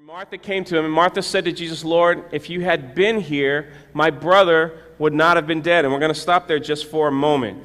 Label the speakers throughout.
Speaker 1: Martha came to him, and Martha said to Jesus, Lord, if you had been here, my brother would not have been dead. And we're going to stop there just for a moment.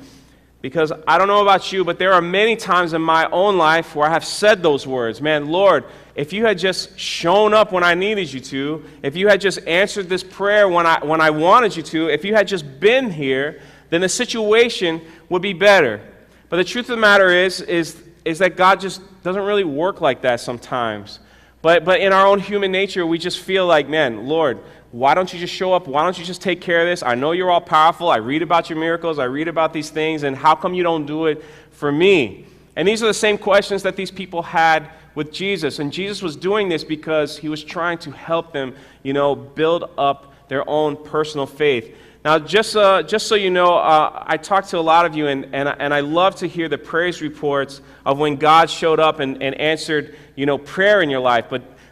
Speaker 1: Because I don't know about you, but there are many times in my own life where I have said those words. Man, Lord, if you had just shown up when I needed you to, if you had just answered this prayer when I wanted you to, if you had just been here, then the situation would be better. But the truth of the matter is that God just doesn't really work like that sometimes. But in our own human nature, we just feel like, man, Lord, why don't you just show up? Why don't you just take care of this? I know you're all powerful. I read about your miracles. I read about these things. And how come you don't do it for me? And these are the same questions that these people had with Jesus. And Jesus was doing this because he was trying to help them, build up their own personal faith. Now, just so you know, I talked to a lot of you, and I love to hear the praise reports of when God showed up and answered, prayer in your life.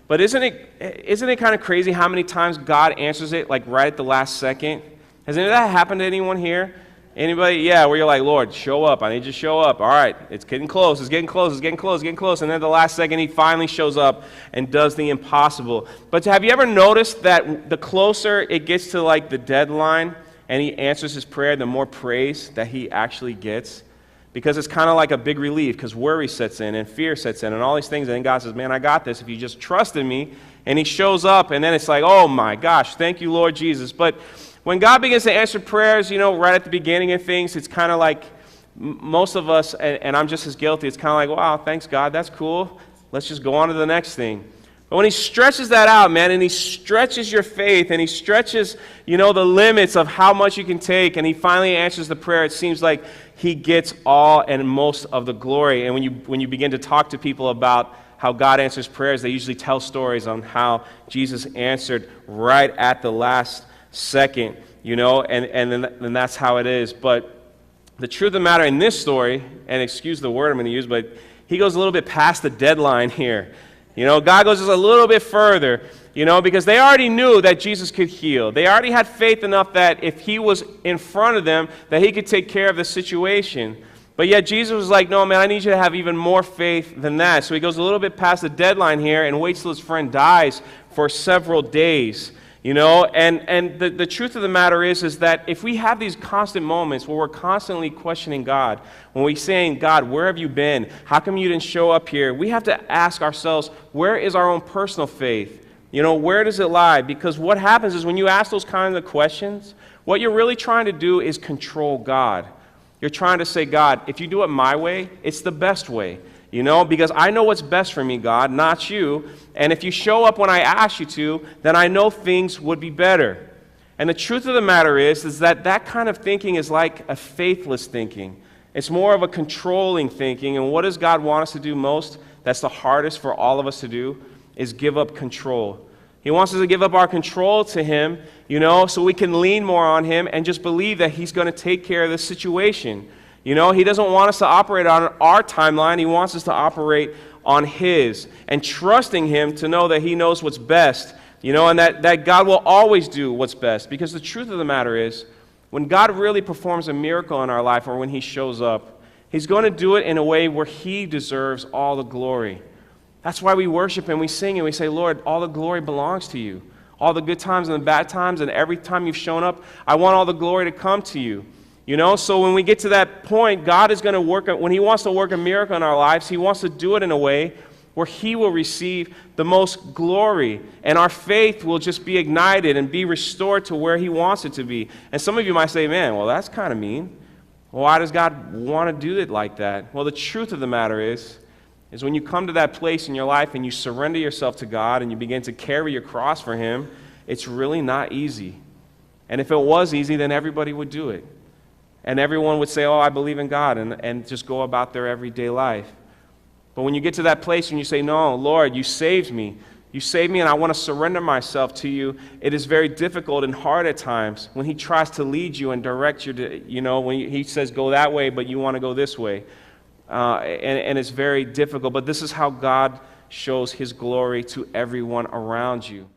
Speaker 1: But isn't it kind of crazy how many times God answers it like right at the last second? Has any of that happened to anyone here? Anybody? Yeah, where you're like, Lord, show up. I need you to show up. All right, it's getting close. It's getting close. It's getting close. It's getting close. And then at the last second, he finally shows up and does the impossible. But have you ever noticed that the closer it gets to like the deadline and he answers his prayer, the more praise that he actually gets? Because it's kind of like a big relief, because worry sets in and fear sets in and all these things. And then God says, man, I got this. If you just trust in me. And he shows up, and then it's like, oh my gosh, thank you, Lord Jesus. But when God begins to answer prayers, right at the beginning of things, it's kind of like most of us, and I'm just as guilty, it's kind of like, wow, thanks, God, that's cool. Let's just go on to the next thing. But when he stretches that out, man, and he stretches your faith, and he stretches, the limits of how much you can take, and he finally answers the prayer, it seems like he gets all and most of the glory. And when you begin to talk to people about how God answers prayers, they usually tell stories on how Jesus answered right at the last second, and then that's how it is. But the truth of the matter in this story, and excuse the word I'm going to use, but he goes a little bit past the deadline here. God goes just a little bit further, because they already knew that Jesus could heal. They already had faith enough that if he was in front of them, that he could take care of the situation. But yet Jesus was like, no, man, I need you to have even more faith than that. So he goes a little bit past the deadline here and waits till his friend dies for several days. And the truth of the matter is that if we have these constant moments where we're constantly questioning God, when we're saying, God, where have you been? How come you didn't show up here? We have to ask ourselves, where is our own personal faith? Where does it lie? Because what happens is when you ask those kinds of questions, what you're really trying to do is control God. You're trying to say, God, if you do it my way, it's the best way. Because I know what's best for me, God, not you. And if you show up when I ask you to, then I know things would be better. And the truth of the matter is that kind of thinking is like a faithless thinking. It's more of a controlling thinking. And what does God want us to do most? That's the hardest for all of us to do, is give up control. He wants us to give up our control to him, so we can lean more on him and just believe that he's going to take care of the situation. He doesn't want us to operate on our timeline. He wants us to operate on his, and trusting him to know that he knows what's best, and that God will always do what's best. Because the truth of the matter is, when God really performs a miracle in our life, or when he shows up, he's going to do it in a way where he deserves all the glory. That's why we worship and we sing and we say, Lord, all the glory belongs to you. All the good times and the bad times, and every time you've shown up, I want all the glory to come to you. So when we get to that point, God is going to work, when he wants to work a miracle in our lives, he wants to do it in a way where he will receive the most glory, and our faith will just be ignited and be restored to where he wants it to be. And some of you might say, man, well, that's kind of mean. Why does God want to do it like that? Well, the truth of the matter is when you come to that place in your life and you surrender yourself to God and you begin to carry your cross for him, it's really not easy. And if it was easy, then everybody would do it. And everyone would say, oh, I believe in God, and just go about their everyday life. But when you get to that place and you say, no, Lord, you saved me. You saved me, and I want to surrender myself to you. It is very difficult and hard at times when he tries to lead you and direct you to, when he says go that way, but you want to go this way. And it's very difficult. But this is how God shows his glory to everyone around you.